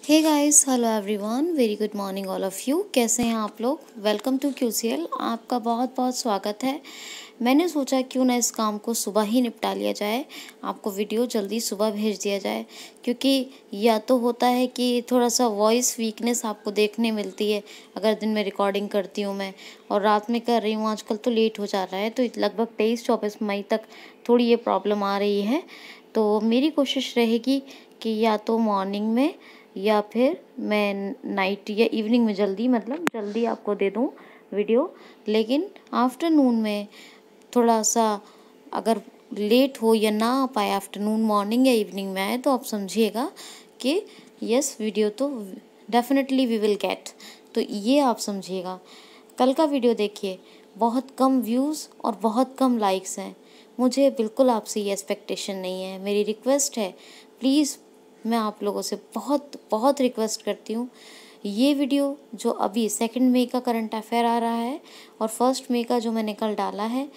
Hey guys, hello everyone, very good morning all of you. कैसे हैं आप लोग? Welcome to QCL। आपका बहुत बहुत स्वागत है। मैंने सोचा क्यों ना इस काम को सुबह ही निपटा लिया जाए, आपको वीडियो जल्दी सुबह भेज दिया जाए, क्योंकि या तो होता है कि थोड़ा सा वॉइस वीकनेस आपको देखने मिलती है अगर दिन में रिकॉर्डिंग करती हूँ मैं, और रात में कर रही हूँ। आजकल तो लेट हो जा रहा है, तो लगभग 23-24 मई तक थोड़ी ये प्रॉब्लम आ रही है। तो मेरी कोशिश रहेगी कि या तो मॉर्निंग में या फिर मैं नाइट या इवनिंग में जल्दी आपको दे दूँ वीडियो, लेकिन आफ्टरनून में थोड़ा सा अगर लेट हो या ना आ पाए, आफ्टरनून मॉर्निंग या इवनिंग में आए, तो आप समझिएगा कि यस, वीडियो तो डेफिनेटली वी विल गेट। तो ये आप समझिएगा। कल का वीडियो देखिए, बहुत कम व्यूज़ और बहुत कम लाइक्स हैं। मुझे बिल्कुल आपसे ये एक्सपेक्टेशन नहीं है। मेरी रिक्वेस्ट है, प्लीज़ मैं आप लोगों से बहुत बहुत रिक्वेस्ट करती हूँ, ये वीडियो जो अभी 2 मई का करंट अफेयर आ रहा है और 1 मई का जो मैंने कल डाला है,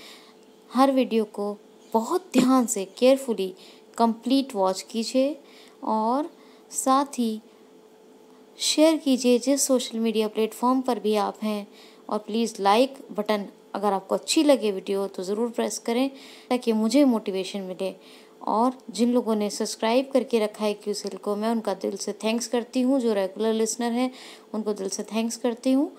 हर वीडियो को बहुत ध्यान से केयरफुली कंप्लीट वॉच कीजिए और साथ ही शेयर कीजिए जिस सोशल मीडिया प्लेटफॉर्म पर भी आप हैं। और प्लीज़ लाइक बटन, अगर आपको अच्छी लगे वीडियो तो ज़रूर प्रेस करें ताकि मुझे मोटिवेशन मिले। और जिन लोगों ने सब्सक्राइब करके रखा है QCL को, मैं उनका दिल से थैंक्स करती हूँ। जो रेगुलर लिसनर हैं उनको दिल से थैंक्स करती हूँ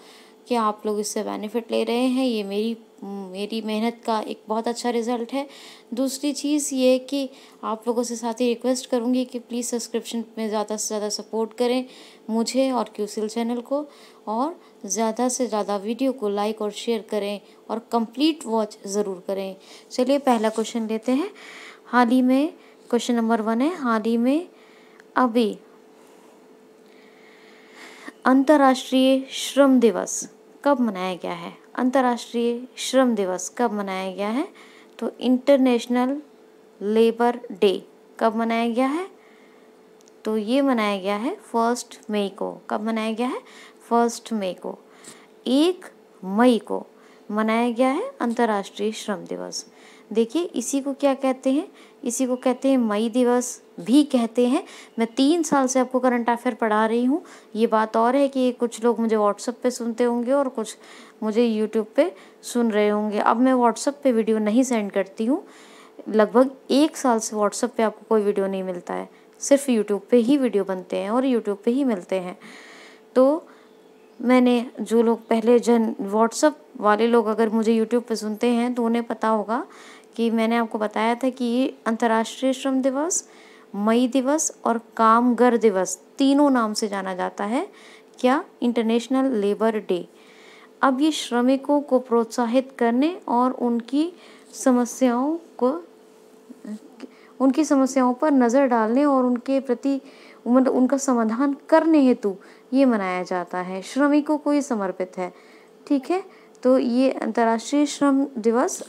कि आप लोग इससे बेनिफिट ले रहे हैं। ये मेरी मेहनत का एक बहुत अच्छा रिज़ल्ट है। दूसरी चीज़ ये कि आप लोगों से साथ ही रिक्वेस्ट करूँगी कि प्लीज़ सब्सक्रिप्शन में ज़्यादा से ज़्यादा सपोर्ट करें मुझे और QCL चैनल को, और ज़्यादा से ज़्यादा वीडियो को लाइक और शेयर करें और कंप्लीट वॉच ज़रूर करें। चलिए पहला क्वेश्चन लेते हैं। हाल ही में क्वेश्चन नंबर 1 है, हाल ही में अभी अंतर्राष्ट्रीय श्रम दिवस कब मनाया गया है? अंतर्राष्ट्रीय श्रम दिवस कब मनाया गया है? तो इंटरनेशनल लेबर डे कब मनाया गया है? तो ये मनाया गया है 1 मई को। कब मनाया गया है? 1 मई को। 1 मई को मनाया गया है अंतर्राष्ट्रीय श्रम दिवस। देखिए, इसी को क्या कहते हैं? इसी को कहते हैं मई दिवस भी कहते हैं। मैं 3 साल से आपको करंट अफेयर पढ़ा रही हूँ। ये बात और है कि कुछ लोग मुझे व्हाट्सएप पे सुनते होंगे और कुछ मुझे यूट्यूब पे सुन रहे होंगे। अब मैं व्हाट्सएप पे वीडियो नहीं सेंड करती हूँ। लगभग 1 साल से व्हाट्सएप पे आपको कोई वीडियो नहीं मिलता है, सिर्फ यूट्यूब पे ही वीडियो बनते हैं और यूट्यूब पे ही मिलते हैं। तो मैंने, जो लोग पहले व्हाट्सएप वाले लोग अगर मुझे यूट्यूब पे सुनते हैं तो उन्हें पता होगा कि मैंने आपको बताया था कि ये अंतर्राष्ट्रीय श्रम दिवस, मई दिवस और कामगर दिवस तीनों नाम से जाना जाता है। क्या? International labour day. अब ये श्रमिकों को प्रोत्साहित करने और उनकी समस्याओं पर नज़र डालने और उनके प्रति मतलब उनका समाधान करने हेतु ये मनाया जाता है। श्रमिकों को ये समर्पित है। ठीक है, तो ये अंतर्राष्ट्रीय श्रम दिवस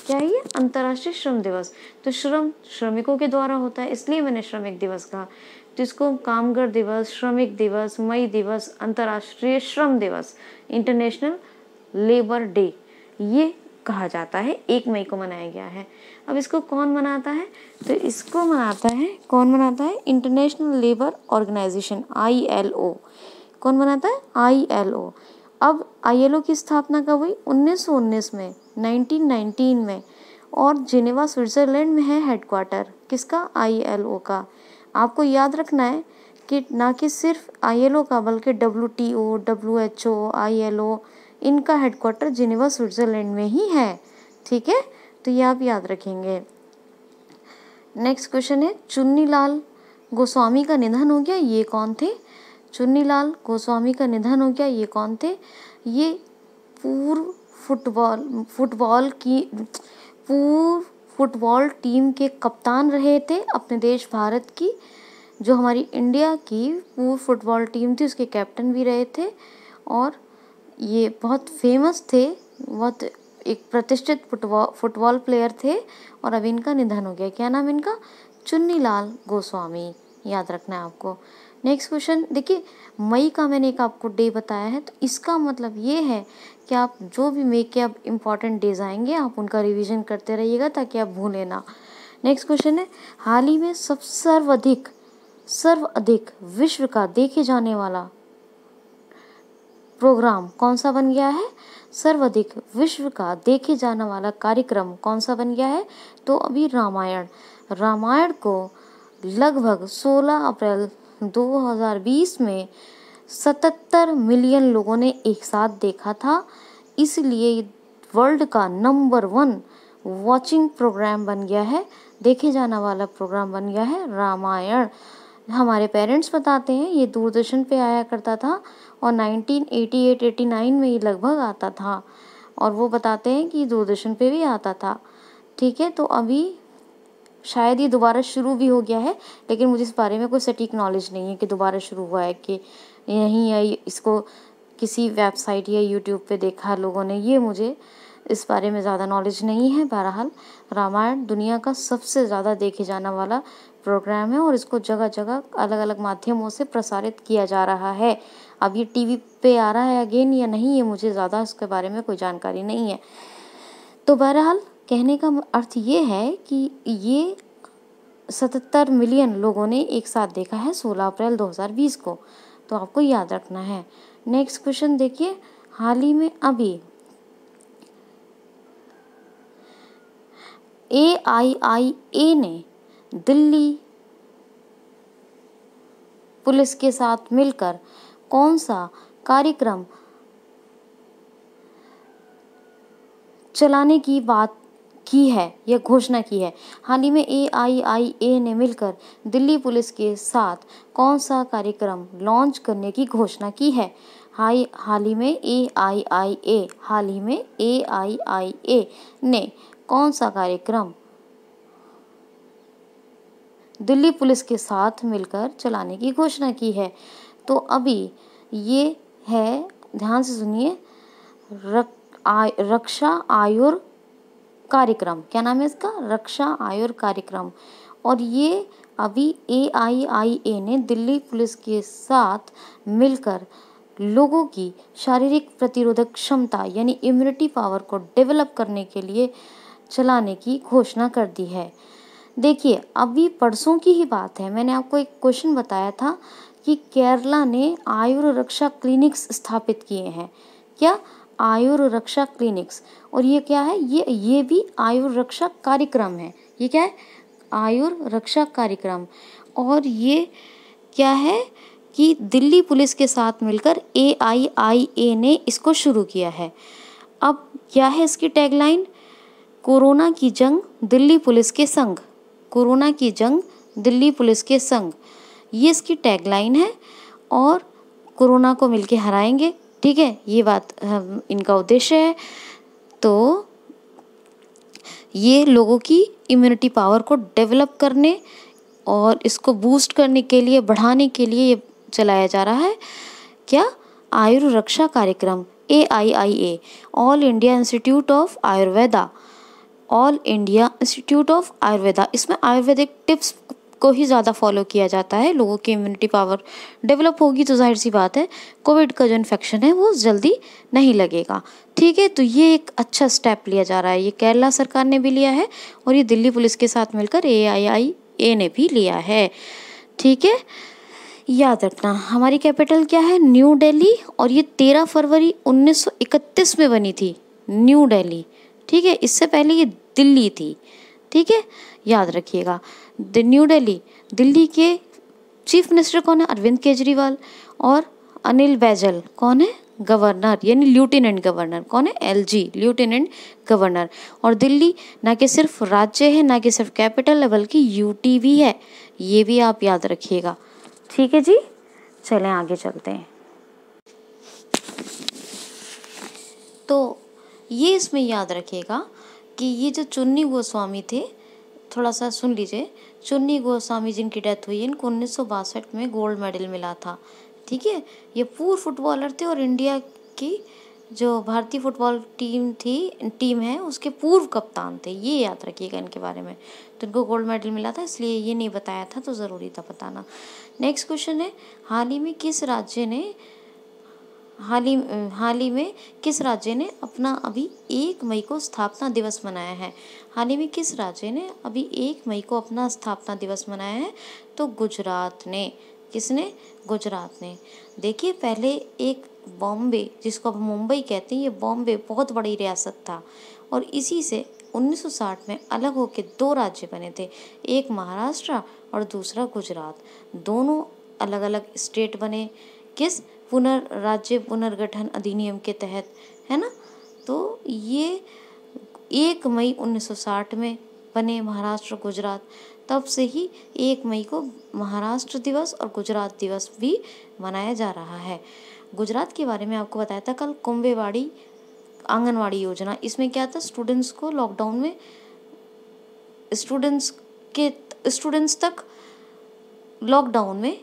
क्या है? ये अंतर्राष्ट्रीय श्रम दिवस। तो श्रमिकों के द्वारा होता है, इसलिए मैंने श्रमिक दिवस कहा। तो इसको कामगर दिवस, श्रमिक दिवस, मई दिवस, अंतर्राष्ट्रीय श्रम दिवस, इंटरनेशनल लेबर डे ये कहा जाता है। 1 मई को मनाया गया है। अब इसको कौन मनाता है? तो इसको कौन मनाता है? International Labour Organization, ILO। कौन मनाता है? ILO। अब ILO की स्थापना कब हुई? 1919 में, 1919 में। और जिनेवा स्विट्ज़रलैंड में है हेडक्वार्टर। किसका? ILO का। आपको याद रखना है कि ना कि सिर्फ ILO का, बल्कि WTO, WHO, ILO, इनका हेडक्वार्टर जिनेवा स्विट्ज़रलैंड में ही है। ठीक है, तो ये आप याद रखेंगे। नेक्स्ट क्वेश्चन है, चुन्नीलाल गोस्वामी का निधन हो गया, ये कौन थे? चुन्नीलाल गोस्वामी का निधन हो गया, ये कौन थे? ये पूर्व फुटबॉल टीम के कप्तान रहे थे अपने देश भारत की। जो हमारी इंडिया की पूर्व फुटबॉल टीम थी उसके कैप्टन भी रहे थे, और ये बहुत फेमस थे, बहुत एक प्रतिष्ठित फुटबॉल प्लेयर थे। और अब इनका निधन हो गया। क्या नाम इनका? चुन्नीलाल गोस्वामी। याद रखना है आपको। नेक्स्ट क्वेश्चन देखिए, मई का मैंने एक आपको डे बताया है, तो इसका मतलब ये है कि आप जो भी मई के अब इम्पॉर्टेंट डेज आएंगे आप उनका रिवीजन करते रहिएगा ताकि आप भूलें ना। नेक्स्ट क्वेश्चन है, हाल ही में सर्वाधिक सर्वाधिक विश्व का देखे जाने वाला प्रोग्राम कौन सा बन गया है? सर्वाधिक विश्व का देखे जाने वाला कार्यक्रम कौन सा बन गया है? तो अभी रामायण को लगभग 16 अप्रैल 2020 में 77 मिलियन लोगों ने एक साथ देखा था। इसलिए वर्ल्ड का नंबर 1 वॉचिंग प्रोग्राम बन गया है, देखे जाने वाला प्रोग्राम बन गया है रामायण। हमारे पेरेंट्स बताते हैं ये दूरदर्शन पे आया करता था और 1988-89 में ये लगभग आता था, और वो बताते हैं कि दूरदर्शन पे भी आता था। ठीक है, तो अभी शायद ये दोबारा शुरू भी हो गया है, लेकिन मुझे इस बारे में कोई सटीक नॉलेज नहीं है कि दोबारा शुरू हुआ है कि नहीं, या इसको किसी वेबसाइट या यूट्यूब पे देखा है लोगों ने, ये मुझे इस बारे में ज़्यादा नॉलेज नहीं है। बहरहाल रामायण दुनिया का सबसे ज़्यादा देखे जाने वाला प्रोग्राम है और इसको जगह जगह अलग अलग माध्यमों से प्रसारित किया जा रहा है। अब ये टीवी पे आ रहा है अगेन या नहीं, ये मुझे ज़्यादा इसके बारे में कोई जानकारी नहीं है। तो बहरहाल कहने का अर्थ ये है कि ये 77 मिलियन लोगों ने एक साथ देखा है 16 अप्रैल 2020 को, तो आपको याद रखना है। नेक्स्ट क्वेश्चन देखिए, हाल ही में अभी AIIA ने दिल्ली पुलिस के साथ मिलकर कौन सा कार्यक्रम चलाने की बात की है या घोषणा की है? हाल ही में AIIA ने मिलकर दिल्ली पुलिस के साथ कौन सा कार्यक्रम लॉन्च करने की घोषणा की है? हाल ही में AIIA ने कौन सा कार्यक्रम दिल्ली पुलिस के साथ मिलकर चलाने की घोषणा की है? तो अभी ये है, ध्यान से सुनिए, रक्षा आयुर कार्यक्रम। क्या नाम है इसका? रक्षा आयुर कार्यक्रम। और ये अभी AIIA ने दिल्ली पुलिस के साथ मिलकर लोगों की शारीरिक प्रतिरोधक क्षमता यानी इम्यूनिटी पावर को डेवलप करने के लिए चलाने की घोषणा कर दी है। देखिए, अभी परसों की ही बात है, मैंने आपको एक क्वेश्चन बताया था कि केरला ने आयुर रक्षा क्लिनिक्स स्थापित किए हैं। क्या? आयुर रक्षा क्लिनिक्स। और ये क्या है? ये भी आयुर रक्षा कार्यक्रम है। ये क्या है? आयुर रक्षा कार्यक्रम। और ये क्या है कि दिल्ली पुलिस के साथ मिलकर AIIA ने इसको शुरू किया है। अब क्या है इसकी टैगलाइन? कोरोना की जंग दिल्ली पुलिस के संग। कोरोना की जंग दिल्ली पुलिस के संग, ये इसकी टैगलाइन है। और कोरोना को मिलके हराएंगे। ठीक है, ये बात इनका उद्देश्य है। तो ये लोगों की इम्यूनिटी पावर को डेवलप करने और इसको बूस्ट करने के लिए, बढ़ाने के लिए ये चलाया जा रहा है। क्या? आयुर रक्षा कार्यक्रम, AIIA, all India institute of Ayurveda. All India institute of Ayurveda, इसमें आयुर्वेदिक टिप्स को ही ज़्यादा फॉलो किया जाता है। लोगों की इम्यूनिटी पावर डेवलप होगी तो जाहिर सी बात है कोविड का जो इन्फेक्शन है वो जल्दी नहीं लगेगा। ठीक है, तो ये एक अच्छा स्टेप लिया जा रहा है। ये केरला सरकार ने भी लिया है और ये दिल्ली पुलिस के साथ मिलकर AIIA ने भी लिया है। ठीक है, याद रखना हमारी कैपिटल क्या है? न्यू दिल्ली। और ये 13 फरवरी 1931 में बनी थी, न्यू दिल्ली। ठीक है, इससे पहले ये दिल्ली थी। ठीक है, याद रखिएगा। न्यू दिल्ली, दिल्ली के चीफ मिनिस्टर कौन है? अरविंद केजरीवाल। और अनिल बैजल कौन है? गवर्नर, यानी लेफ्टिनेंट गवर्नर। कौन है? LG, lieutenant governor. और दिल्ली ना कि सिर्फ राज्य है, ना कि सिर्फ कैपिटल है, बल्कि UT भी है। ये भी आप याद रखिएगा। ठीक है जी, चलें आगे चलते हैं। तो ये इसमें याद रखिएगा कि ये जो चुन्नी गोस्वामी थे, थोड़ा सा सुन लीजिए। चुन्नी गोस्वामी जिनकी डेथ हुई है, इनको 1962 में गोल्ड मेडल मिला था। ठीक है, ये पूर्व फुटबॉलर थे और इंडिया की जो भारतीय फुटबॉल टीम है उसके पूर्व कप्तान थे। ये याद रखिएगा इनके बारे में। तो इनको गोल्ड मेडल मिला था, इसलिए ये नहीं बताया था, तो ज़रूरी था बताना। नेक्स्ट क्वेश्चन है, हाल ही में किस राज्य ने हाल ही में किस राज्य ने अपना अभी 1 मई को स्थापना दिवस मनाया है? हाल ही में किस राज्य ने अभी 1 मई को अपना स्थापना दिवस मनाया है? तो गुजरात ने। किसने? गुजरात ने। देखिए, पहले एक बॉम्बे, जिसको अब मुंबई कहते हैं, ये बॉम्बे बहुत बड़ी रियासत था और इसी से 1960 में अलग होकर 2 राज्य बने थे, एक महाराष्ट्र और दूसरा गुजरात। दोनों अलग अलग स्टेट बने किस राज्य पुनर्गठन अधिनियम के तहत, है ना। तो ये 1 मई 1960 में बने महाराष्ट्र गुजरात। तब से ही 1 मई को महाराष्ट्र दिवस और गुजरात दिवस भी मनाया जा रहा है। गुजरात के बारे में आपको बताया था कल, कुंभेवाड़ी आंगनवाड़ी योजना। इसमें क्या था, स्टूडेंट्स को लॉकडाउन में स्टूडेंट्स तक लॉकडाउन में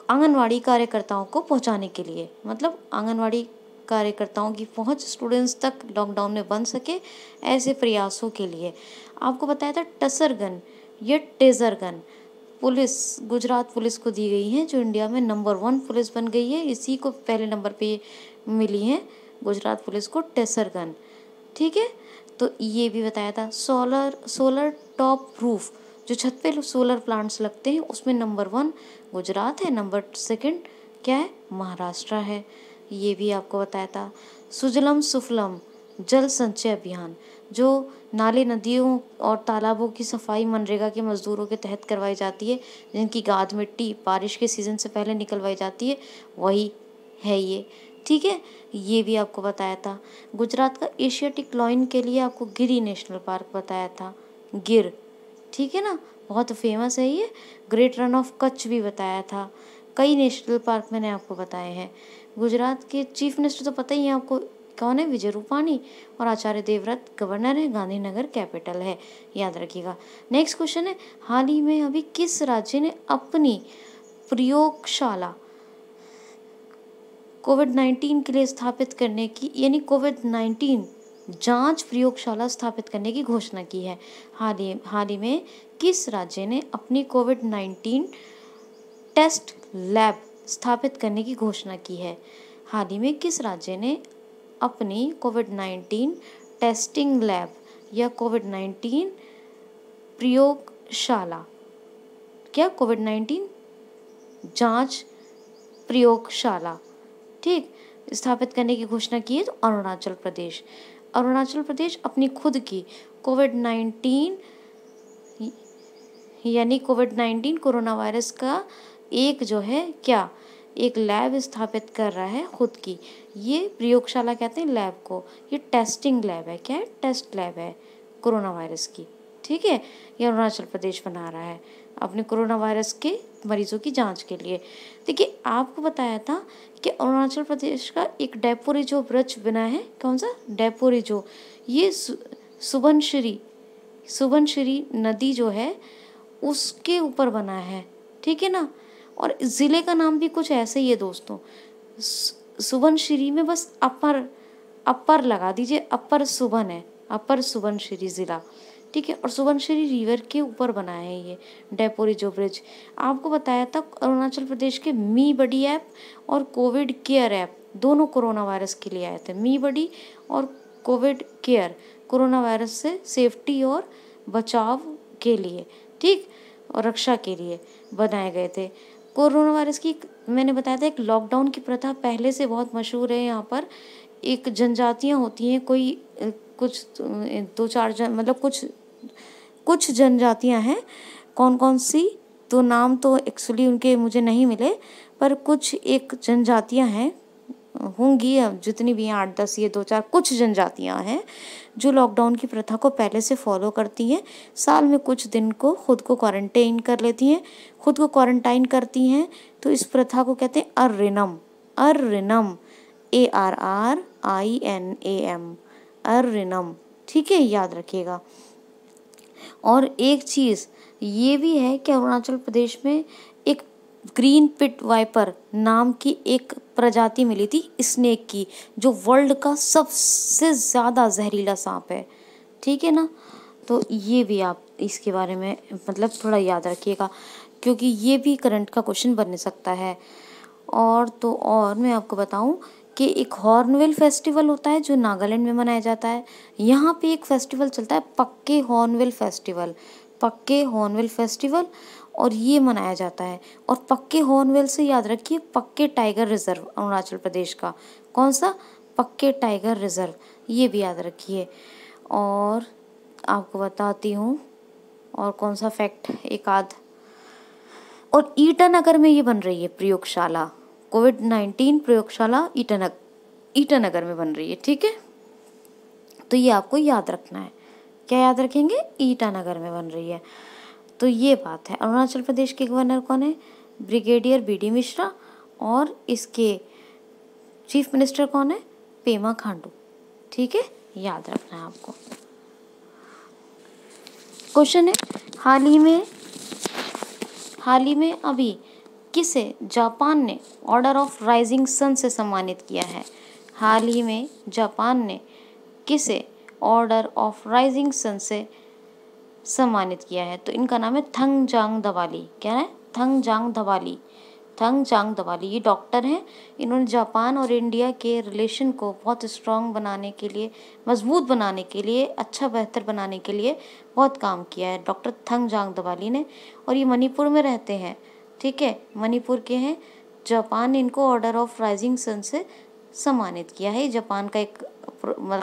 आंगनवाड़ी कार्यकर्ताओं को पहुंचाने के लिए, मतलब आंगनवाड़ी कार्यकर्ताओं की पहुंच स्टूडेंट्स तक लॉकडाउन में बन सके, ऐसे प्रयासों के लिए। आपको बताया था टसर गन या टेजर गन गुजरात पुलिस को दी गई है, जो इंडिया में नंबर 1 पुलिस बन गई है। इसी को पहले नंबर पे मिली है गुजरात पुलिस को टेजर गन। ठीक है, तो ये भी बताया था। सोलर टॉप रूफ, जो छत पे सोलर प्लांट्स लगते हैं, उसमें नंबर 1 गुजरात है, नंबर 2 क्या है, महाराष्ट्र है। ये भी आपको बताया था। सुजलम सुफलम जल संचय अभियान, जो नाले नदियों और तालाबों की सफाई मनरेगा के मजदूरों के तहत करवाई जाती है, जिनकी गाद मिट्टी बारिश के सीजन से पहले निकलवाई जाती है, वही है ये। ठीक है, ये भी आपको बताया था। गुजरात का एशियाटिक लॉयन के लिए आपको गिरी नेशनल पार्क बताया था, गिर। ठीक है ना, बहुत फेमस है ये। ग्रेट रन ऑफ कच्छ भी बताया था। कई नेशनल पार्क मैंने आपको बताए हैं। गुजरात के चीफ मिनिस्टर तो पता ही है आपको कौन है, विजय रूपाणी, और आचार्य देवव्रत गवर्नर है, गांधीनगर कैपिटल है, याद रखिएगा। नेक्स्ट क्वेश्चन है, हाल ही में अभी किस राज्य ने अपनी प्रयोगशाला कोविड-19 के लिए स्थापित करने की, यानी कोविड-19 जांच प्रयोगशाला स्थापित करने की घोषणा की है? हाल ही में किस राज्य ने अपनी कोविड-19 टेस्ट लैब स्थापित करने की घोषणा की है? हाल ही में किस राज्य ने अपनी कोविड-19 टेस्टिंग लैब या कोविड-19 प्रयोगशाला, क्या, कोविड-19 जांच प्रयोगशाला, ठीक, स्थापित करने की घोषणा की है? तो अरुणाचल प्रदेश। अरुणाचल प्रदेश अपनी खुद की कोविड-19 यानी कोविड-19 कोरोना वायरस का एक जो है क्या, एक लैब स्थापित कर रहा है खुद की। ये प्रयोगशाला कहते हैं लैब को, ये टेस्टिंग लैब है। क्या है? टेस्ट लैब है कोरोना वायरस की। ठीक है, ये अरुणाचल प्रदेश बना रहा है अपने कोरोना वायरस के मरीजों की जांच के लिए। देखिए, आपको बताया था कि अरुणाचल प्रदेश का एक डेपोरिजो ब्रिज बना है। कौन सा? डेपोरिजो। ये सुबनश्री नदी जो है उसके ऊपर बना है। ठीक है ना, और ज़िले का नाम भी कुछ ऐसे ही है दोस्तों, सुबनश्री में बस अपर लगा दीजिए, अपर सुबन है, अपर सुबनश्री ज़िला। ठीक है, और सुबनश्री रिवर के ऊपर बना है ये डेपोरिजो ब्रिज। आपको बताया था अरुणाचल प्रदेश के मी बडी ऐप और कोविड केयर ऐप दोनों कोरोना वायरस के लिए आए थे। मी बडी और कोविड केयर कोरोना वायरस से सेफ्टी और बचाव के लिए, ठीक, और रक्षा के लिए बनाए गए थे। कोरोना वायरस की मैंने बताया था एक लॉकडाउन की प्रथा पहले से बहुत मशहूर है। यहाँ पर एक जनजातियाँ होती हैं, कोई कुछ 2-4 मतलब कुछ जनजातियाँ हैं। कौन कौन सी, तो नाम तो एक्चुअली उनके मुझे नहीं मिले, पर कुछ एक जनजातियाँ हैं, होंगी अब जितनी भी हैं, 8-10, ये 2-4 कुछ जनजातियाँ हैं जो लॉकडाउन की प्रथा को पहले से फॉलो करती हैं। साल में कुछ दिन को खुद को क्वारंटाइन कर लेती हैं, खुद को क्वारंटाइन करती हैं। तो इस प्रथा को कहते हैं अर्रिनम, अर्रिनम, ARRINAM, अर्रिनम। ठीक है, याद रखिएगा। और एक चीज़ ये भी है कि अरुणाचल प्रदेश में एक ग्रीन पिट वाइपर नाम की एक प्रजाति मिली थी स्नेक की, जो वर्ल्ड का सबसे ज़्यादा जहरीला सांप है। ठीक है ना, तो ये भी आप इसके बारे में मतलब थोड़ा याद रखिएगा, क्योंकि ये भी करंट का क्वेश्चन बन सकता है। और तो और मैं आपको बताऊं कि एक हॉर्नबिल फेस्टिवल होता है जो नागालैंड में मनाया जाता है। यहाँ पे एक फेस्टिवल चलता है पक्के हॉर्नबिल फेस्टिवल, पक्के हॉर्नबिल फेस्टिवल, और ये मनाया जाता है। और पक्के हॉर्नबिल से याद रखिए पक्के टाइगर रिजर्व अरुणाचल प्रदेश का, कौन सा, पक्के टाइगर रिजर्व, ये भी याद रखिए। और आपको बताती हूँ और कौन सा फैक्ट एक आध, और ईटानगर में ये बन रही है प्रयोगशाला, कोविड-19 प्रयोगशाला ईटानगर में बन रही है, ठीक है। तो ये आपको याद रखना है। क्या याद रखेंगे, ईटानगर में बन रही है। तो ये बात है। अरुणाचल प्रदेश के गवर्नर कौन है, ब्रिगेडियर बी.डी. मिश्रा, और इसके चीफ मिनिस्टर कौन है, पेमा खांडू, ठीक है, याद रखना है आपको। क्वेश्चन है, हाल ही में अभी किसे जापान ने ऑर्डर ऑफ राइजिंग सन से सम्मानित किया है। हाल ही में जापान ने किसे ऑर्डर ऑफ राइजिंग सन से सम्मानित किया है। तो इनका नाम है थंगजांग दवाली। क्या है, थंगजांग दवाली, थंगजांग दवाली। ये डॉक्टर हैं। इन्होंने जापान और इंडिया के रिलेशन को बहुत स्ट्रॉन्ग बनाने के लिए, मजबूत बनाने के लिए, अच्छा बेहतर बनाने के लिए बहुत काम किया है डॉक्टर थंगजांग दवाली ने। और ये मणिपुर में रहते हैं, ठीक है, मणिपुर के हैं। जापान ने इनको ऑर्डर ऑफ राइजिंग सन से सम्मानित किया है। जापान का एक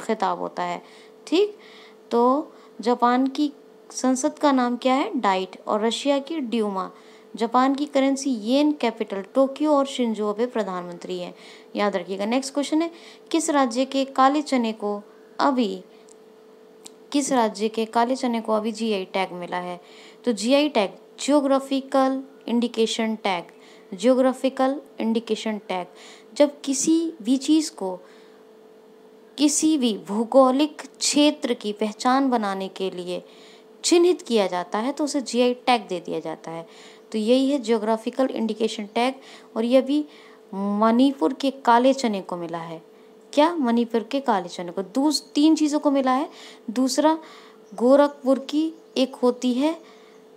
खिताब होता है, ठीक। तो जापान की संसद का नाम क्या है, डाइट, और रशिया की ड्यूमा। जापान की करेंसी येन, कैपिटल टोक्यो, और शिंजो अबे प्रधानमंत्री हैं, याद रखिएगा। नेक्स्ट क्वेश्चन है, किस राज्य के काले चने को अभी जीआई टैग मिला है। तो GI tag geographical indication tag, geographical indication tag. जब किसी भी चीज़ को किसी भी भौगोलिक क्षेत्र की पहचान बनाने के लिए चिन्हित किया जाता है तो उसे जीआई टैग दे दिया जाता है। तो यही है जियोग्राफिकल इंडिकेशन टैग। और ये भी मणिपुर के काले चने को मिला है। क्या, मणिपुर के काले चने को, 3 चीज़ों को मिला है। दूसरा, गोरखपुर की एक होती है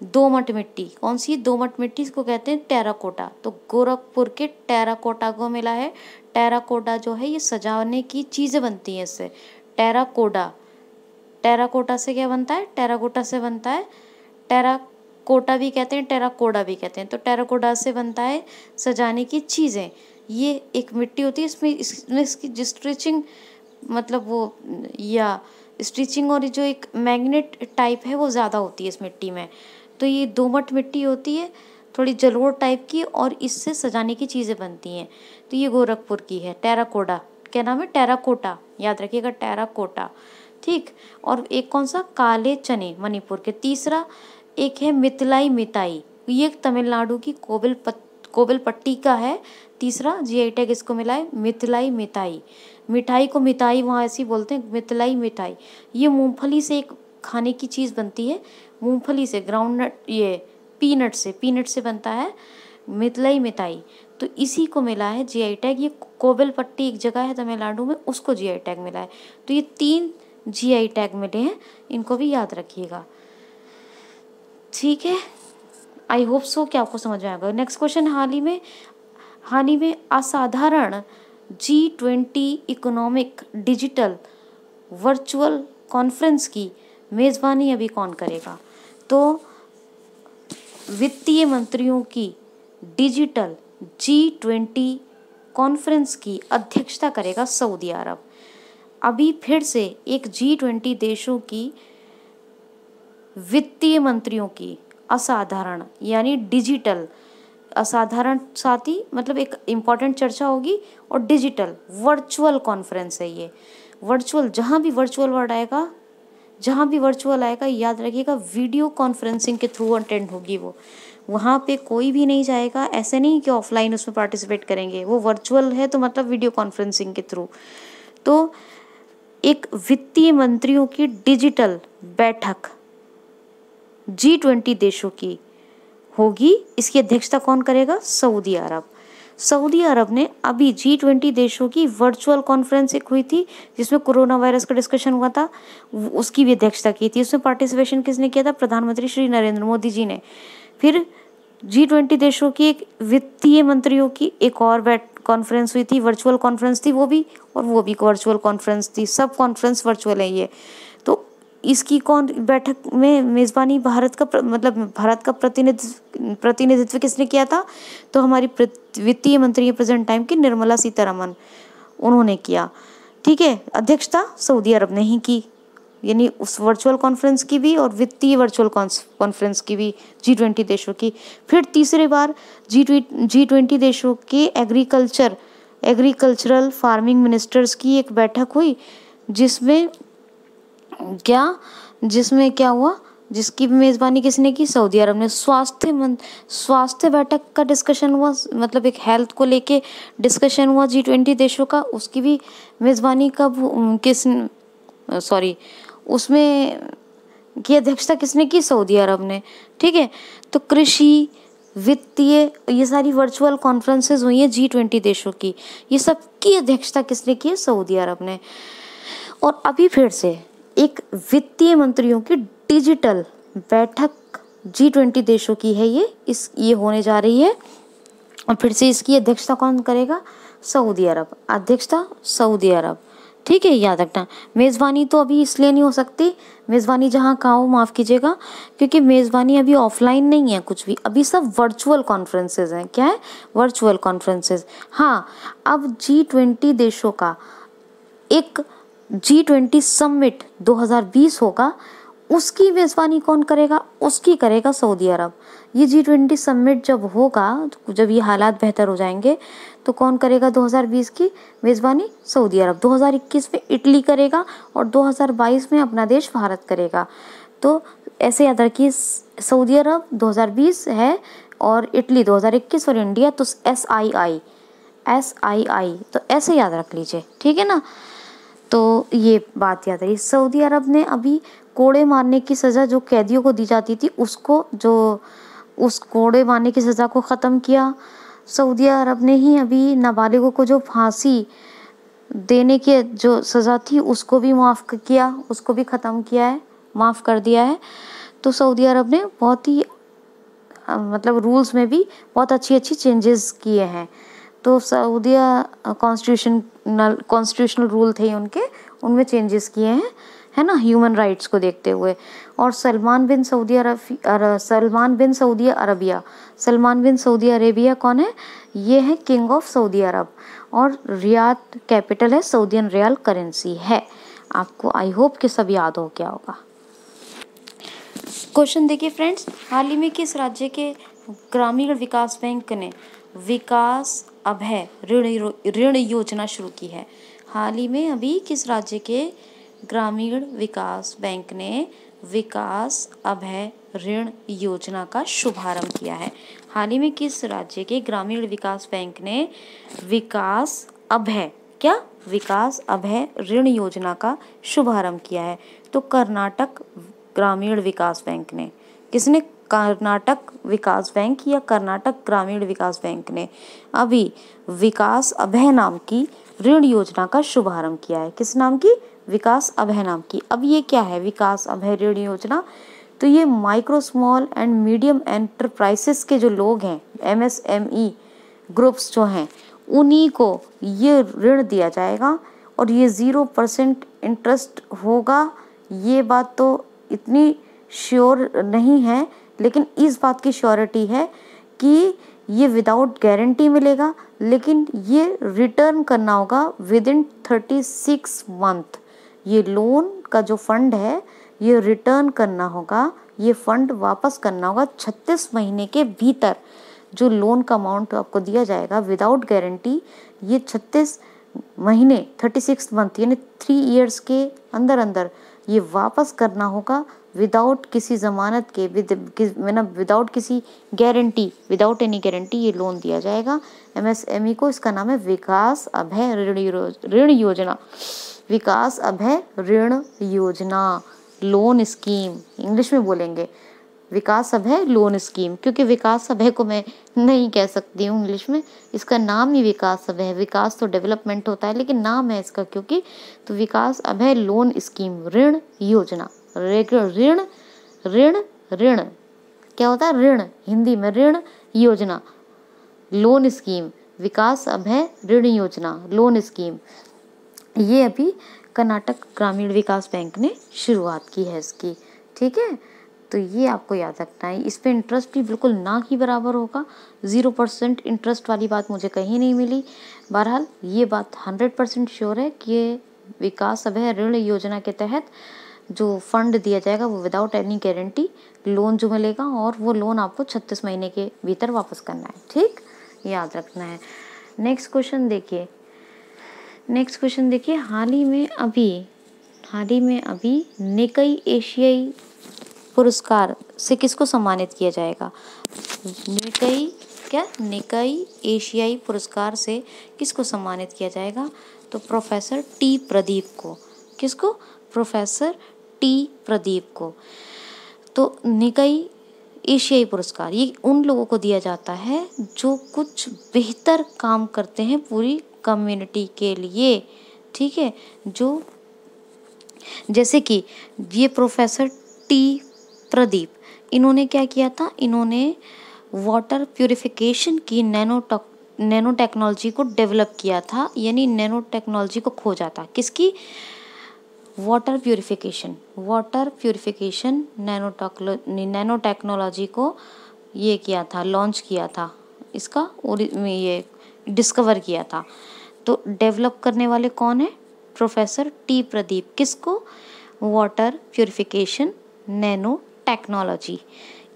दोमट मिट्टी, कौन सी, दोमट मिट्टी, इसको कहते हैं टेराकोटा। तो गोरखपुर के टेराकोटा को मिला है। टेराकोटा जो है ये सजाने की चीज़ें बनती हैं इससे, टेराकोटा। टेराकोटा से क्या बनता है, टेराकोटा से बनता है, टेराकोटा भी कहते हैं, टेराकोडा भी कहते हैं। तो टेराकोटा से बनता है सजाने की चीज़ें। ये एक मिट्टी होती है, इसमें इसकी जो स्टिचिंग, मतलब वो, या स्टिचिंग और जो एक मैग्नेट टाइप है वो ज़्यादा होती है इस मिट्टी में। तो ये दोमट मिट्टी होती है, थोड़ी जलोढ़ टाइप की, और इससे सजाने की चीज़ें बनती हैं। तो ये गोरखपुर की है टेराकोटा। क्या नाम है, टेराकोटा, याद रखिएगा, टेराकोटा, ठीक। और एक कौन सा, काले चने, मणिपुर के। तीसरा एक है मिथिलाई मिताई, ये तमिलनाडु की कोविलपट्टी का है। तीसरा जीआई टैग इसको मिला है, मिथिलाई मिताई। मिठाई को मिताई वहाँ ऐसे ही बोलते हैं, मिथिलाई मिठाई। ये मूंगफली से एक खाने की चीज़ बनती है, मूंगफली से, ग्राउंडनट, ये पीनट से बनता है मिथिलाई मिताई। तो इसी को मिला है जीआई टैग। ये कोविलपट्टी एक जगह है तमिलनाडु में, उसको जीआई टैग मिला है। तो ये 3 जीआई टैग मिले हैं, इनको भी याद रखिएगा, ठीक है। आई होप सो कि आपको समझ में आएगा। नेक्स्ट क्वेश्चन, हाल ही में असाधारण G20 economic digital virtual conference की मेज़बानी अभी कौन करेगा। तो वित्तीय मंत्रियों की डिजिटल G20 कॉन्फ्रेंस की अध्यक्षता करेगा सऊदी अरब। अभी फिर से एक G20 देशों की वित्तीय मंत्रियों की असाधारण, यानी डिजिटल, असाधारण साथ ही मतलब एक इम्पॉर्टेंट चर्चा होगी, और डिजिटल वर्चुअल कॉन्फ्रेंस है ये। वर्चुअल, जहाँ भी वर्चुअल वर्ड आएगा, जहाँ भी वर्चुअल आएगा, याद रखिएगा वीडियो कॉन्फ्रेंसिंग के थ्रू अटेंड होगी वो। वहाँ पे कोई भी नहीं जाएगा, ऐसे नहीं कि ऑफलाइन उसमें पार्टिसिपेट करेंगे, वो वर्चुअल है तो मतलब वीडियो कॉन्फ्रेंसिंग के थ्रू। तो एक वित्तीय मंत्रियों की डिजिटल बैठक G20 देशों की होगी। इसकी अध्यक्षता कौन करेगा, सऊदी अरब। सऊदी अरब ने अभी G20 देशों की वर्चुअल कॉन्फ्रेंस एक हुई थी जिसमें कोरोना वायरस का डिस्कशन हुआ था, उसकी भी अध्यक्षता की थी। उसमें पार्टिसिपेशन किसने किया था, प्रधानमंत्री श्री नरेंद्र मोदी जी ने। फिर G20 देशों की एक वित्तीय मंत्रियों की एक और कॉन्फ्रेंस हुई थी, वर्चुअल कॉन्फ्रेंस थी वो भी वर्चुअल कॉन्फ्रेंस थी, सब कॉन्फ्रेंस वर्चुअल है ये। तो इसकी कौन बैठक में मेज़बानी भारत का मतलब भारत का प्रतिनिधित्व किसने किया था? तो हमारी वित्तीय मंत्री है प्रेजेंट टाइम की निर्मला सीतारमन, उन्होंने किया। ठीक है, अध्यक्षता सऊदी अरब ने ही की, यानी उस वर्चुअल कॉन्फ्रेंस की भी और वित्तीय वर्चुअल कॉन्फ्रेंस की भी G20 देशों की। फिर तीसरी बार G20 देशों के एग्रीकल्चरल फार्मिंग मिनिस्टर्स की एक बैठक हुई, जिसमें क्या हुआ, जिसकी मेज़बानी किसने की? सऊदी अरब ने। स्वास्थ्य बैठक का डिस्कशन हुआ, मतलब एक हेल्थ को लेके डिस्कशन हुआ G20 देशों का, उसकी भी मेज़बानी उसमें की अध्यक्षता किसने की? सऊदी अरब ने। ठीक है, तो कृषि, वित्तीय, ये सारी वर्चुअल कॉन्फ्रेंसेस हुई हैं G20 देशों की, ये सब की अध्यक्षता किसने की है? सऊदी अरब ने। और अभी फिर से एक वित्तीय मंत्रियों की डिजिटल बैठक G20 देशों की है, ये होने जा रही है। और फिर से इसकी अध्यक्षता कौन करेगा? सऊदी अरब। अध्यक्षता सऊदी अरब। ठीक है, याद रखना। मेज़बानी तो अभी इसलिए नहीं हो सकती, मेज़बानी जहाँ कहाँ हो माफ़ कीजिएगा, क्योंकि मेज़बानी अभी ऑफलाइन नहीं है कुछ भी, अभी सब वर्चुअल कॉन्फ्रेंसेज हैं। क्या है? Virtual conferences. हाँ, अब G20 देशों का एक G20 समिट 2020 होगा, उसकी मेज़बानी कौन करेगा? उसकी करेगा सऊदी अरब। ये G20 समिट जब होगा, जब ये हालात बेहतर हो जाएंगे, तो कौन करेगा 2020 की मेज़बानी? सऊदी अरब। 2021 में इटली करेगा और 2022 में अपना देश भारत करेगा। तो ऐसे याद रखिए, सऊदी अरब 2020 है और इटली 2021 और इंडिया तो SII, तो ऐसे याद रख लीजिए। ठीक है ना? तो ये बात याद रही। सऊदी अरब ने अभी कोड़े मारने की सज़ा जो कैदियों को दी जाती थी, उस कोड़े मारने की सज़ा को ख़त्म किया। सऊदी अरब ने ही अभी नाबालिगों को जो फांसी देने की जो सज़ा थी उसको भी माफ़ किया, उसको भी ख़त्म किया है, माफ़ कर दिया है। तो सऊदी अरब ने बहुत ही मतलब रूल्स में भी बहुत अच्छी चेंजेस किए हैं। तो सऊदीया कॉन्स्टिट्यूशनल रूल थे उनके, उनमें चेंजेस किए हैं, है ना, ह्यूमन राइट्स को देखते हुए। और सलमान बिन सऊदी अरेबिया कौन है? ये है किंग ऑफ सऊदी अरब, और रियाद कैपिटल है, सऊदीयन रियाल करेंसी है। आपको आई होप कि सब याद हो गया होगा। क्वेश्चन देखिए फ्रेंड्स, हाल ही में किस राज्य के ग्रामीण विकास बैंक ने विकास अभय ऋण योजना शुरू की है? हाल ही में अभी किस राज्य के ग्रामीण विकास बैंक ने विकास अभय ऋण योजना का शुभारंभ किया है? हाल ही में किस राज्य के ग्रामीण विकास बैंक ने विकास अभय ऋण योजना का शुभारंभ किया है? तो कर्नाटक ग्रामीण विकास बैंक ने। किसने? कर्नाटक विकास बैंक या कर्नाटक ग्रामीण विकास बैंक ने अभी विकास अभय नाम की ऋण योजना का शुभारंभ किया है। किस नाम की? विकास अभय नाम की। अब ये क्या है विकास अभय ऋण योजना? तो ये micro small and medium enterprises के जो लोग हैं, MSME ग्रुप्स जो हैं, उन्हीं को ये ऋण दिया जाएगा और ये 0% इंटरेस्ट होगा। ये बात तो इतनी श्योर नहीं है, लेकिन इस बात की श्योरिटी है कि ये विदाउट गारंटी मिलेगा, लेकिन ये रिटर्न करना होगा विदिन 36 मंथ। ये लोन का जो फंड है ये रिटर्न करना होगा, ये फंड वापस करना होगा 36 महीने के भीतर। जो लोन का अमाउंट आपको दिया जाएगा विदाउट गारंटी, ये 36 महीने 36 मंथ यानी 3 इयर्स के अंदर अंदर ये वापस करना होगा विदाउट किसी ज़मानत के, विदाउट किसी गारंटी, विदाउट एनी गारंटी ये लोन दिया जाएगा MSME को। इसका नाम है विकास अभय ऋण योजना। विकास अभय ऋण योजना, लोन स्कीम इंग्लिश में बोलेंगे, विकास अभय लोन स्कीम, क्योंकि विकास अभय को मैं नहीं कह सकती हूँ इंग्लिश में, इसका नाम ही विकास अभय है। विकास तो डेवलपमेंट होता है, लेकिन नाम है इसका क्योंकि, तो विकास अभय लोन स्कीम ऋण योजना, ऋण ऋण ऋण क्या होता है? ऋण, हिंदी में ऋण योजना, लोन स्कीम, विकास अभय ऋण योजना, लोन स्कीम। ये अभी कर्नाटक ग्रामीण विकास बैंक ने शुरुआत की है इसकी, ठीक है। तो ये आपको याद रखना है। इस पे इंटरेस्ट भी बिल्कुल ना ही बराबर होगा, 0% इंटरेस्ट वाली बात मुझे कहीं नहीं मिली। बहरहाल ये बात 100% श्योर है कि ये विकास अभय ऋण योजना के तहत जो फंड दिया जाएगा वो विदाउट एनी गारंटी लोन जो मिलेगा, और वो लोन आपको 36 महीने के भीतर वापस करना है, ठीक, याद रखना है। नेक्स्ट क्वेश्चन देखिए, हाल ही में अभी निकाई एशियाई पुरस्कार से किसको सम्मानित किया जाएगा? निकाई एशियाई पुरस्कार से किसको सम्मानित किया जाएगा? तो प्रोफेसर टी प्रदीप को। किसको? प्रोफेसर टी प्रदीप को। तो निकाई एशियाई पुरस्कार ये उन लोगों को दिया जाता है जो कुछ बेहतर काम करते हैं पूरी कम्युनिटी के लिए, ठीक है। जो जैसे कि ये प्रोफेसर टी प्रदीप, इन्होंने क्या किया था? इन्होंने वाटर प्यूरिफिकेशन की नैनो टेक्नोलॉजी को डेवलप किया था, यानी नैनो टेक्नोलॉजी को खोजा था। किसकी? वाटर प्यूरिफिकेशन नैनो टेक्नोलॉजी को ये किया था, लॉन्च किया था, इसका ये डिस्कवर किया था। तो डेवलप करने वाले कौन है? Professor T Pradeep. किसको? Water purification nanotechnology.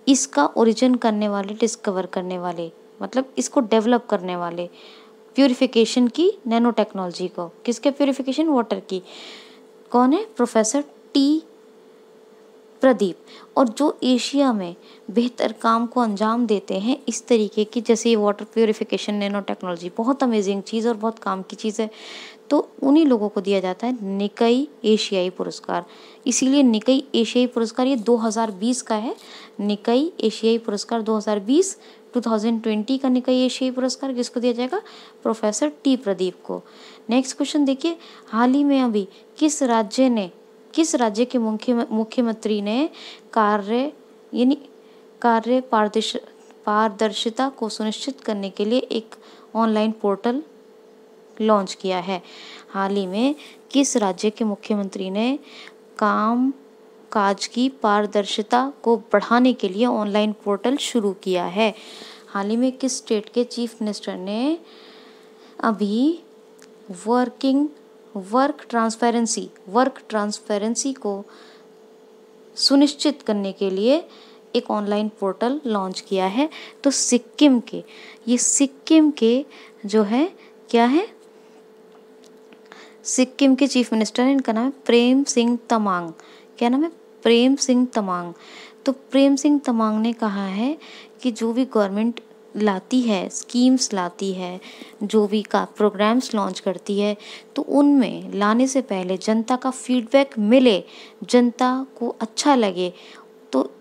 इसका ओरिजिन करने वाले, डिस्कवर करने वाले, मतलब इसको डेवलप करने वाले, प्यूरिफिकेशन की नैनो टेक्नोलॉजी को, किसके प्यूरिफिकेशन? वाटर की। कौन है? Professor T Pradeep. और जो एशिया में बेहतर काम को अंजाम देते हैं इस तरीके की, जैसे ये वाटर प्यूरिफिकेशन नैनो टेक्नोलॉजी, बहुत अमेजिंग चीज़ और बहुत काम की चीज़ है, तो उन्हीं लोगों को दिया जाता है निकाई एशियाई पुरस्कार। इसीलिए निकाई एशियाई पुरस्कार ये 2020 का है। निकाई एशियाई पुरस्कार 2020 का निकाई एशियाई पुरस्कार किसको दिया जाएगा? प्रोफेसर टी प्रदीप को। नेक्स्ट क्वेश्चन देखिए, हाल ही में अभी किस राज्य के मुख्यमंत्री ने कार्य पारदर्शिता को सुनिश्चित करने के लिए एक ऑनलाइन पोर्टल लॉन्च किया है? हाल ही में किस राज्य के मुख्यमंत्री ने काम काज की पारदर्शिता को बढ़ाने के लिए ऑनलाइन पोर्टल शुरू किया है? हाल ही में किस स्टेट के चीफ मिनिस्टर ने अभी वर्क ट्रांसपेरेंसी को सुनिश्चित करने के लिए एक ऑनलाइन पोर्टल लॉन्च किया है? तो सिक्किम के जो है, क्या है? सिक्किम के चीफ मिनिस्टर है, इनका नाम है प्रेम सिंह तमांग। क्या नाम है? प्रेम सिंह तमांग। तो प्रेम सिंह तमांग ने कहा है कि जो भी गवर्नमेंट लाती है, स्कीम्स लाती है, जो भी का प्रोग्राम्स लॉन्च करती है, तो उनमें लाने से पहले जनता का फीडबैक मिले, जनता को अच्छा लगे। तो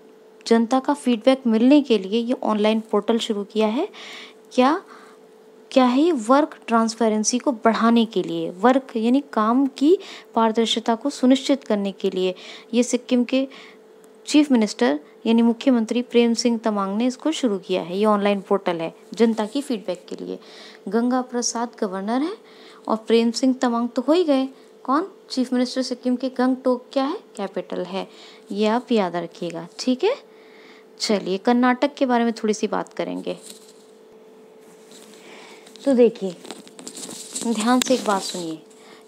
जनता का फीडबैक मिलने के लिए ये ऑनलाइन पोर्टल शुरू किया है। क्या है ये? वर्क ट्रांसपेरेंसी को बढ़ाने के लिए, वर्क यानी काम की पारदर्शिता को सुनिश्चित करने के लिए ये सिक्किम के चीफ मिनिस्टर यानी मुख्यमंत्री प्रेम सिंह तमांग ने इसको शुरू किया है। ये ऑनलाइन पोर्टल है जनता की फीडबैक के लिए। गंगा प्रसाद गवर्नर है और प्रेम सिंह तमांग तो हो ही गए। कौन? चीफ मिनिस्टर सिक्किम के। गंगटोक क्या है? कैपिटल है। ये आप याद रखिएगा, ठीक है। चलिए कर्नाटक के बारे में थोड़ी सी बात करेंगे। तो देखिए, ध्यान से एक बात सुनिए,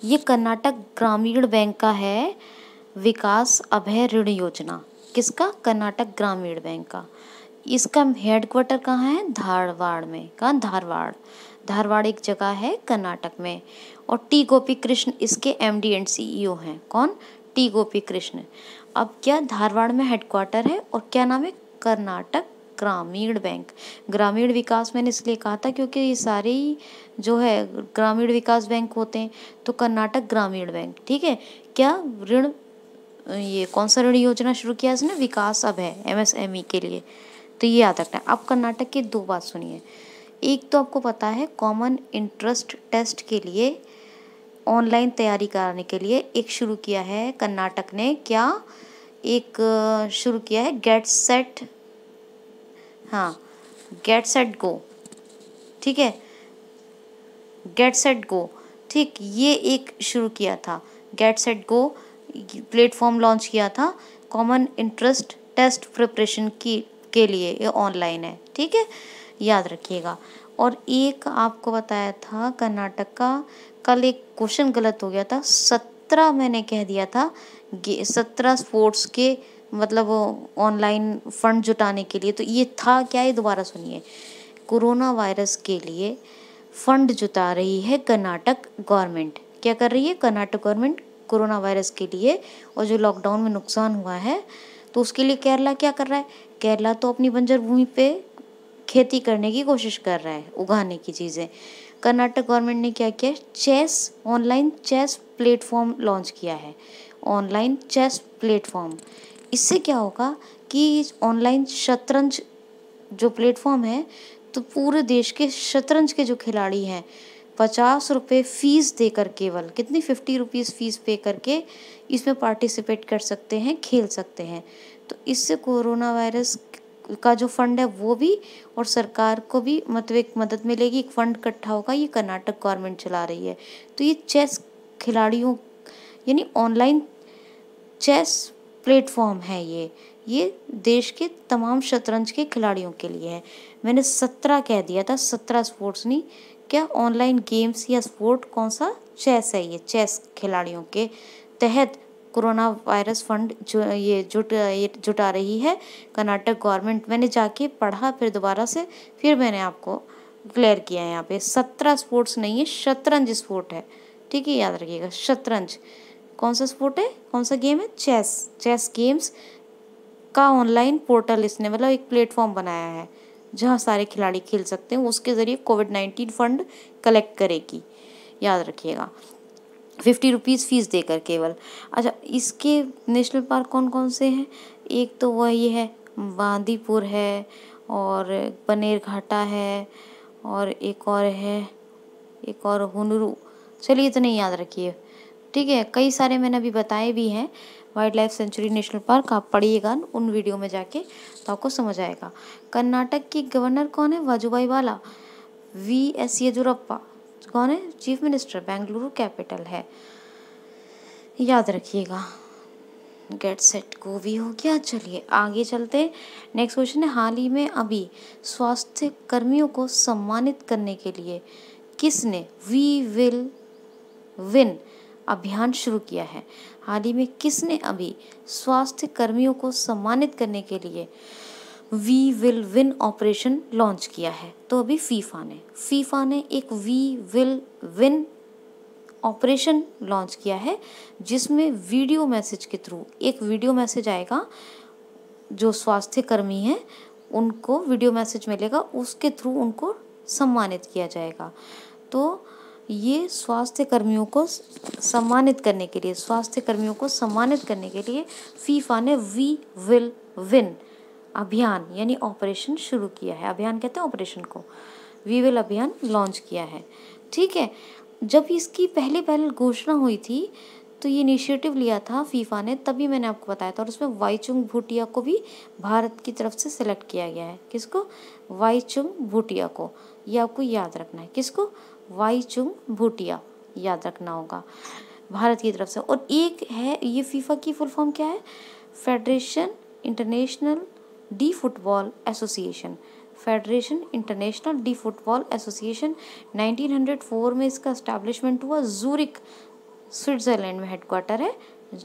ये कर्नाटक ग्रामीण बैंक का है विकास अभय ऋण योजना। किसका? कर्नाटक ग्रामीण बैंक का। इसका हेडक्वार्टर कहाँ है? धारवाड़ में। कहाँ? धारवाड़ एक जगह है कर्नाटक में। और टी गोपी कृष्ण इसके MD एंड CEO हैं। कौन? टी गोपी कृष्ण। अब क्या धारवाड़ में हेडक्वार्टर है और क्या नाम है? कर्नाटक ग्रामीण बैंक। ग्रामीण विकास मैंने इसलिए कहा था क्योंकि ये सारे ही जो है ग्रामीण विकास बैंक होते हैं, तो कर्नाटक ग्रामीण बैंक, ठीक है। क्या ऋण, ये कौन सा ऋण योजना शुरू किया इसने? विकास अभय, MSME के लिए। तो ये याद रखना है। अब कर्नाटक की दो बात सुनिए। एक तो आपको पता है कॉमन इंटरेस्ट टेस्ट के लिए ऑनलाइन तैयारी कराने के लिए एक शुरू किया है कर्नाटक ने। क्या? एक शुरू किया है गेट सेट हाँ, गेट सेट गो, ठीक है, गेट सेट गो, ठीक, ये एक शुरू किया था। Get set go platform launch किया था कॉमन इंटरेस्ट टेस्ट प्रिपरेशन की के लिए, ये ऑनलाइन है, ठीक है, याद रखिएगा। और एक आपको बताया था कर्नाटक का, कल एक क्वेश्चन गलत हो गया था, 17 मैंने कह दिया था, 17 स्पोर्ट्स के मतलब ऑनलाइन फंड जुटाने के लिए, तो ये था क्या, ये दोबारा सुनिए। कोरोना वायरस के लिए फंड जुटा रही है कर्नाटक गवर्नमेंट। क्या कर रही है कर्नाटक गवर्नमेंट कोरोना वायरस के लिए, और जो लॉकडाउन में नुकसान हुआ है तो उसके लिए केरला क्या कर रहा है, केरला तो अपनी बंजर भूमि पे खेती करने की कोशिश कर रहा है, उगाने की चीज़ें। कर्नाटक गवर्नमेंट ने क्या किया, chess, online chess platform launch किया है, ऑनलाइन चेस प्लेटफॉर्म। इससे क्या होगा कि ऑनलाइन शतरंज जो प्लेटफॉर्म है, तो पूरे देश के शतरंज के जो खिलाड़ी हैं 50 रुपये फीस देकर, केवल कितनी 50 रुपीज़ फीस पे करके इसमें पार्टिसिपेट कर सकते हैं, खेल सकते हैं। तो इससे कोरोना वायरस का जो फंड है वो भी, और सरकार को भी मतलब एक मदद मिलेगी, एक फंड इकट्ठा होगा, ये कर्नाटक गवर्नमेंट चला रही है। तो ये चेस खिलाड़ियों यानी ऑनलाइन चेस प्लेटफॉर्म है, ये देश के तमाम शतरंज के खिलाड़ियों के लिए है। मैंने 17 कह दिया था, 17 स्पोर्ट्स नहीं, क्या ऑनलाइन गेम्स या स्पोर्ट कौन सा, चेस है, ये चेस खिलाड़ियों के तहत कोरोना वायरस फंड जो ये जुटा रही है कर्नाटक गवर्नमेंट। मैंने जाके पढ़ा फिर दोबारा से, फिर मैंने आपको क्लियर किया है। यहाँ पे 17 स्पोर्ट्स नहीं है, शतरंज स्पोर्ट है, ठीक है, याद रखिएगा। शतरंज कौन सा स्पोर्ट है, कौन सा गेम है, चेस, चेस गेम्स का ऑनलाइन पोर्टल इसने मतलब एक प्लेटफॉर्म बनाया है जहाँ सारे खिलाड़ी खेल सकते हैं, उसके ज़रिए कोविड-19 फंड कलेक्ट करेगी, याद रखिएगा, 50 रुपीज़ फीस देकर केवल। अच्छा, इसके नेशनल पार्क कौन कौन से हैं, एक तो वही है बांदीपुर है, और बनेर घाटा है, और एक और है, एक और हुनरू, चलिए इतने ही याद रखिए, ठीक है। कई सारे मैंने अभी बताए भी हैं, wild life sanctuary national park, आप पढ़िएगा उन वीडियो में जाके तो आपको समझ आएगा। कर्नाटक की गवर्नर कौन है, वाजुभाई वाला, वी.एस. येदियुरप्पा कौन है, चीफ मिनिस्टर, बेंगलुरु कैपिटल है, याद रखिएगा। गेट सेट को भी हो गया। चलिए आगे चलते, नेक्स्ट क्वेश्चन है, हाल ही में अभी स्वास्थ्य कर्मियों को सम्मानित करने के लिए किसने वी विल विन अभियान शुरू किया है। हाल ही में किसने अभी स्वास्थ्य कर्मियों को सम्मानित करने के लिए we will win operation launch किया है, तो अभी फीफा ने एक we will win operation launch किया है, जिसमें वीडियो मैसेज के थ्रू एक वीडियो मैसेज आएगा, जो स्वास्थ्य कर्मी हैं उनको वीडियो मैसेज मिलेगा, उसके थ्रू उनको सम्मानित किया जाएगा। तो ये स्वास्थ्य कर्मियों को सम्मानित करने के लिए फीफा ने वी विल विन अभियान यानी ऑपरेशन शुरू किया है। अभियान कहते हैं ऑपरेशन को, वी विल अभियान लॉन्च किया है, ठीक है। जब इसकी पहले घोषणा हुई थी तो ये इनिशिएटिव लिया था फीफा ने, तभी मैंने आपको बताया था, और उसमें वाईचुंग भूटिया को भी भारत की तरफ से सिलेक्ट किया गया है। किसको, वाईचुंग भूटिया को, ये आपको याद रखना है, किसको, वाईचुंग भूटिया, याद रखना होगा, भारत की तरफ से। और एक है, ये फीफा की फुल फॉर्म क्या है, federation international D football association, federation international D football association. 1904 में इसका एस्टैब्लिशमेंट हुआ, जूरिक स्विट्ज़रलैंड में हेडक्वार्टर है,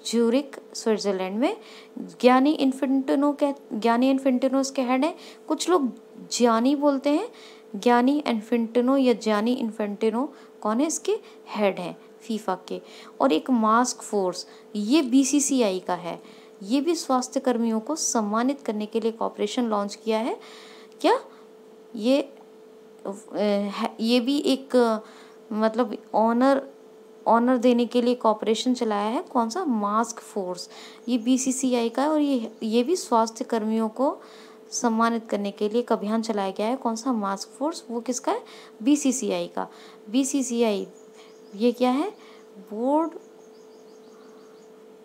ज्यूरिक स्विट्ज़रलैंड में। ज्ञानी इन्फेंटिनो इसके हेड है, कुछ लोग ज्ञानी बोलते हैं, ज्ञानी इन्फेंटिनो या ज्ञानी इन्फेंटिनो कौन है, इसके हेड हैं फीफा के। और एक मास्क फोर्स, ये बीसीसीआई का है, ये भी स्वास्थ्य कर्मियों को सम्मानित करने के लिए एक ऑपरेशन लॉन्च किया है। क्या ये भी एक मतलब ऑनर देने के लिए एक ऑपरेशन चलाया है, कौन सा, मास्क फोर्स, ये बीसीसीआई का है। और ये भी स्वास्थ्य कर्मियों को सम्मानित करने के लिए एक अभियान चलाया गया है, कौन सा, मास्क फोर्स, वो किसका है, बीसीसीआई का। बीसीसीआई ये क्या है,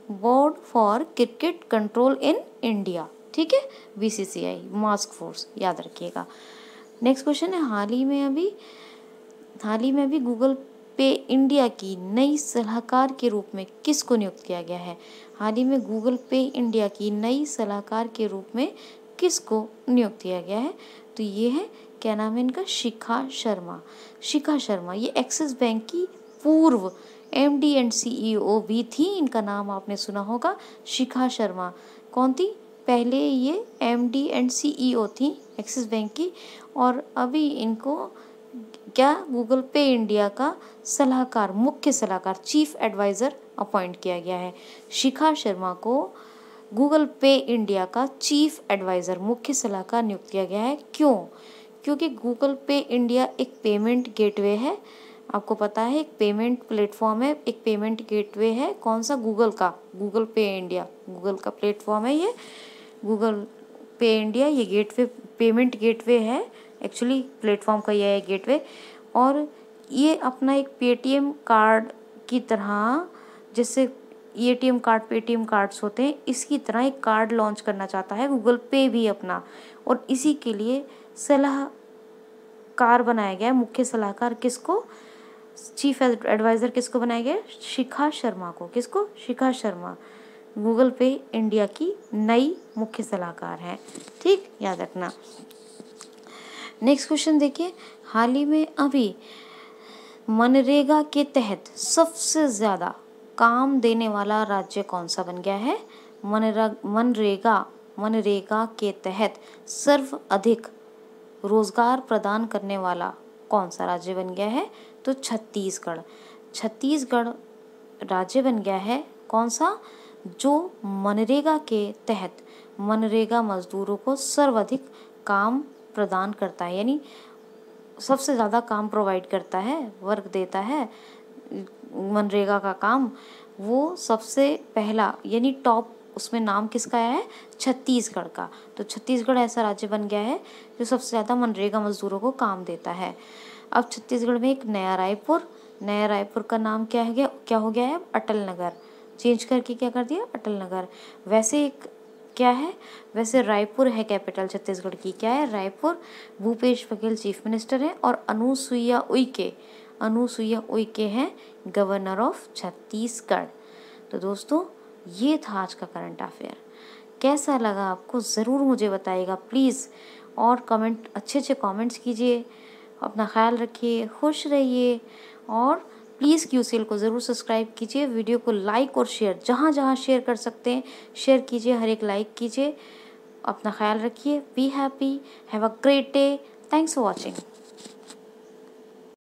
board for cricket control in India, ठीक है, BCCI मास्क फोर्स, याद रखिएगा। नेक्स्ट क्वेश्चन है, हाल ही में अभी गूगल पे इंडिया की नई सलाहकार के रूप में किसको नियुक्त किया गया है? हाल ही में गूगल पे इंडिया की नई सलाहकार के रूप में किसको नियुक्त किया गया है? तो ये है, क्या नाम है इनका, शिखा शर्मा। शिखा शर्मा ये एक्सिस बैंक की पूर्व MD एंड CEO भी थी, इनका नाम आपने सुना होगा, शिखा शर्मा। कौन थी? पहले ये MD एंड CEO थी एक्सिस बैंक की, और अभी इनको क्या गूगल पे इंडिया का सलाहकार, मुख्य सलाहकार, चीफ एडवाइज़र अपॉइंट किया गया है। शिखा शर्मा को गूगल पे इंडिया का चीफ एडवाइज़र, मुख्य सलाहकार नियुक्त किया गया है। क्यों? क्योंकि गूगल पे इंडिया एक पेमेंट गेटवे है, आपको पता है, एक पेमेंट प्लेटफॉर्म है, एक पेमेंट गेटवे है। कौन सा? गूगल का, गूगल पे इंडिया, गूगल का प्लेटफॉर्म है ये गूगल पे इंडिया। ये गेटवे, पेमेंट गेटवे है, एक्चुअली प्लेटफॉर्म का ये है गेटवे। और ये अपना एक पेटीएम कार्ड की तरह, जैसे ATM कार्ड, पेटीएम कार्ड्स होते हैं, इसकी तरह एक कार्ड लॉन्च करना चाहता है गूगल पे भी अपना, और इसी के लिए सलाहकार बनाया गया है, मुख्य सलाहकार किसको, चीफ एडवाइज़र किसको बनाया गया? शिखा शर्मा को। किसको? शिखा शर्मा गूगल पे इंडिया की नई मुख्य सलाहकार हैं, ठीक, याद रखना। नेक्स्ट क्वेश्चन देखिए, हाल ही में अभी मनरेगा के तहत सबसे ज़्यादा काम देने वाला राज्य कौन सा बन गया है? मनरेगा के तहत सर्वाधिक रोजगार प्रदान करने वाला कौन सा राज्य बन गया है? तो छत्तीसगढ़। छत्तीसगढ़ राज्य बन गया है, कौन सा? जो मनरेगा के तहत मनरेगा मजदूरों को सर्वाधिक काम प्रदान करता है, यानी सबसे ज़्यादा काम प्रोवाइड करता है, वर्क देता है मनरेगा का काम, वो सबसे पहला, यानी टॉप उसमें नाम किसका आया है? छत्तीसगढ़ का। तो छत्तीसगढ़ ऐसा राज्य बन गया है जो सबसे ज़्यादा मनरेगा मजदूरों को काम देता है। अब छत्तीसगढ़ में एक नया रायपुर का नाम क्या हो गया है? अटल नगर, चेंज करके क्या कर दिया? अटल नगर। वैसे एक क्या है, वैसे रायपुर है कैपिटल छत्तीसगढ़ की, क्या है? रायपुर। भूपेश बघेल चीफ मिनिस्टर हैं, और अनुसुईया उइके हैं गवर्नर ऑफ छत्तीसगढ़। तो दोस्तों, ये था आज का करंट अफेयर। कैसा लगा आपको ज़रूर मुझे बताइएगा प्लीज़, और कमेंट, अच्छे कमेंट्स कीजिए। अपना ख्याल रखिए, खुश रहिए, और प्लीज़ QCL को ज़रूर सब्सक्राइब कीजिए। वीडियो को लाइक और शेयर, जहाँ शेयर कर सकते हैं शेयर कीजिए, हर एक लाइक कीजिए। अपना ख्याल रखिए, be happy, have a great day, thanks for watching.